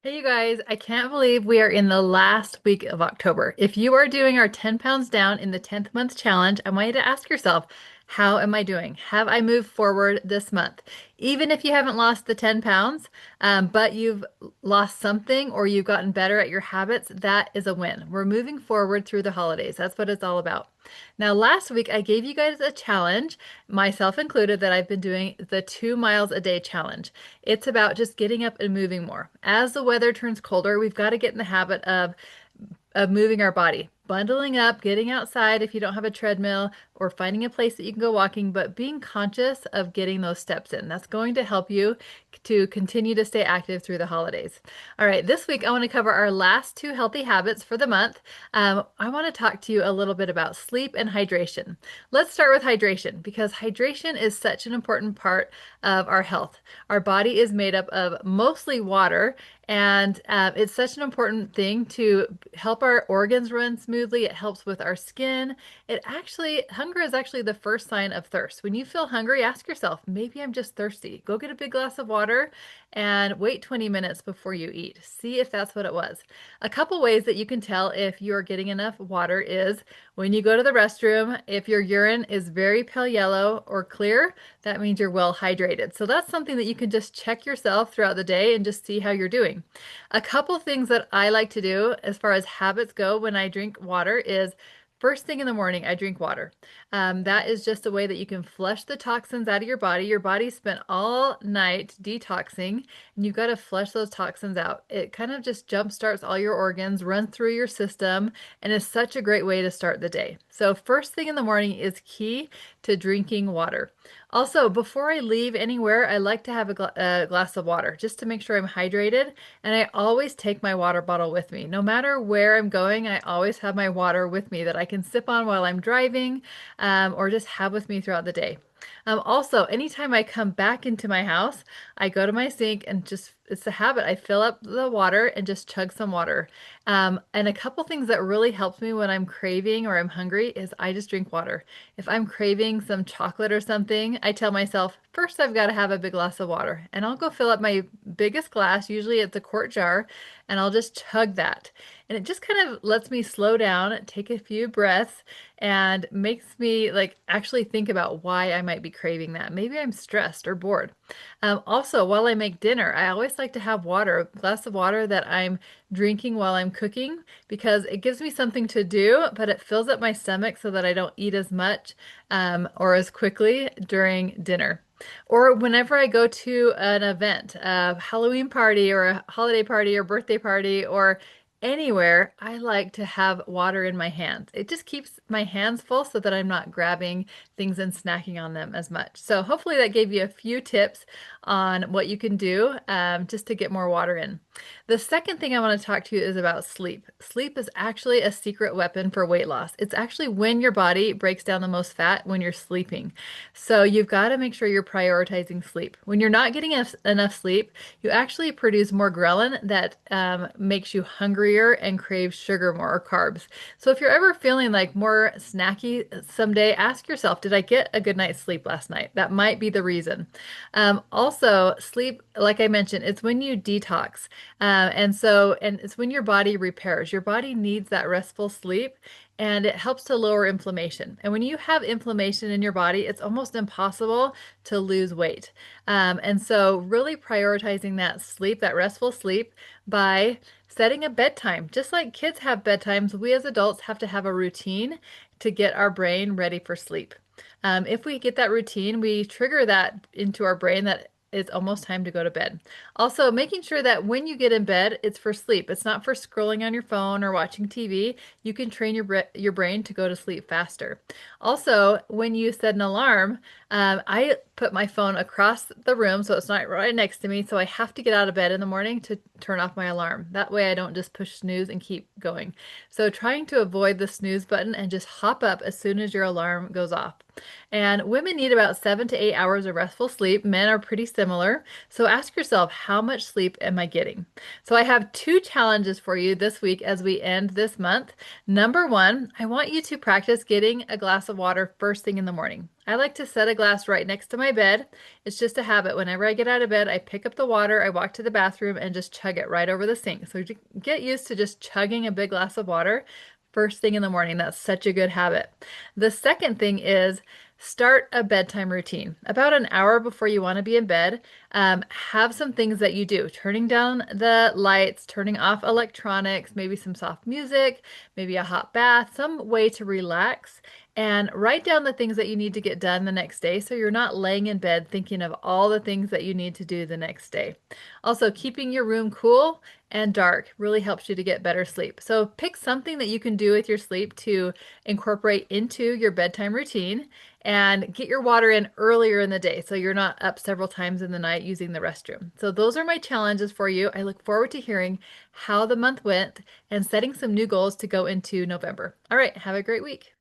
Hey, you guys, I can't believe we are in the last week of October. If you are doing our 10 pounds down in the 10th month challenge, I want you to ask yourself, how am I doing? Have I moved forward this month? Even if you haven't lost the 10 pounds, but you've lost something or you've gotten better at your habits, that is a win. We're moving forward through the holidays. That's what it's all about. Now, last week I gave you guys a challenge, myself included, that I've been doing the 2 miles a day challenge. It's about just getting up and moving more. As the weather turns colder, we've got to get in the habit of moving our body, bundling up, getting outside if you don't have a treadmill, or finding a place that you can go walking, but being conscious of getting those steps in. That's going to help you to continue to stay active through the holidays. All right, this week I want to cover our last two healthy habits for the month. I want to talk to you a little bit about sleep and hydration. Let's start with hydration because hydration is such an important part of our health. Our body is made up of mostly water, and it's such an important thing to help our organs run smoothly. It helps with our skin. Hunger is actually the first sign of thirst. When you feel hungry, ask yourself, maybe I'm just thirsty. Go get a big glass of water and wait 20 minutes before you eat. See if that's what it was. A couple ways that you can tell if you're getting enough water is when you go to the restroom, if your urine is very pale yellow or clear, that means you're well hydrated. So that's something that you can just check yourself throughout the day and just see how you're doing. A couple things that I like to do as far as habits go when I drink water is first thing in the morning, I drink water. That is just a way that you can flush the toxins out of your body. Your body spent all night detoxing, and you've got to flush those toxins out. It kind of just jump starts all your organs, run through your system, and is such a great way to start the day. So first thing in the morning is key to drinking water. Also, before I leave anywhere, I like to have a glass of water just to make sure I'm hydrated. And I always take my water bottle with me. No matter where I'm going, I always have my water with me that I can sip on while I'm driving, or just have with me throughout the day. Also, anytime I come back into my house, I go to my sink and just, it's a habit. I fill up the water and just chug some water. And a couple things that really helps me when I'm craving or I'm hungry is I just drink water. If I'm craving some chocolate or something, I tell myself, first I've got to have a big glass of water. And I'll go fill up my biggest glass, usually it's a quart jar, and I'll just chug that. And it just kind of lets me slow down, take a few breaths, and makes me like actually think about why I might be craving that. Maybe I'm stressed or bored. Also, while I make dinner, I always like to have water, a glass of water that I'm drinking while I'm cooking because it gives me something to do, but it fills up my stomach so that I don't eat as much or as quickly during dinner. Or whenever I go to an event, a Halloween party or a holiday party or birthday party or anywhere, I like to have water in my hands. It just keeps my hands full so that I'm not grabbing things and snacking on them as much. So hopefully that gave you a few tips on what you can do just to get more water in. The second thing I want to talk to you is about sleep. Sleep is actually a secret weapon for weight loss. It's actually when your body breaks down the most fat when you're sleeping. So you've got to make sure you're prioritizing sleep. When you're not getting enough sleep, you actually produce more ghrelin that makes you hungrier and crave sugar more or carbs. So if you're ever feeling like more snacky someday, ask yourself, did I get a good night's sleep last night? That might be the reason. Also, sleep, like I mentioned, it's when you detox. And it's when your body repairs. Your body needs that restful sleep and it helps to lower inflammation. And when you have inflammation in your body, it's almost impossible to lose weight. And so really prioritizing that sleep, that restful sleep by setting a bedtime. Just like kids have bedtimes, we as adults have to have a routine to get our brain ready for sleep. If we get that routine, we trigger that into our brain that it's almost time to go to bed. Also, making sure that when you get in bed, it's for sleep. It's not for scrolling on your phone or watching TV. You can train your brain to go to sleep faster. Also, when you set an alarm, I put my phone across the room so it's not right next to me, so I have to get out of bed in the morning to turn off my alarm. That way I don't just push snooze and keep going. So trying to avoid the snooze button and just hop up as soon as your alarm goes off. And women need about 7 to 8 hours of restful sleep. Men are pretty similar. So ask yourself, how much sleep am I getting? So I have two challenges for you this week as we end this month. Number one, I want you to practice getting a glass of water first thing in the morning. I like to set a glass right next to my bed. It's just a habit. Whenever I get out of bed, I pick up the water, I walk to the bathroom, and just chug it right over the sink. So get used to just chugging a big glass of water first thing in the morning. That's such a good habit. The second thing is start a bedtime routine. About an hour before you want to be in bed, have some things that you do. Turning down the lights, turning off electronics, maybe some soft music, maybe a hot bath, some way to relax. And write down the things that you need to get done the next day so you're not laying in bed thinking of all the things that you need to do the next day. Also, keeping your room cool and dark really helps you to get better sleep. So pick something that you can do with your sleep to incorporate into your bedtime routine and get your water in earlier in the day so you're not up several times in the night using the restroom. So those are my challenges for you. I look forward to hearing how the month went and setting some new goals to go into November. All right, have a great week.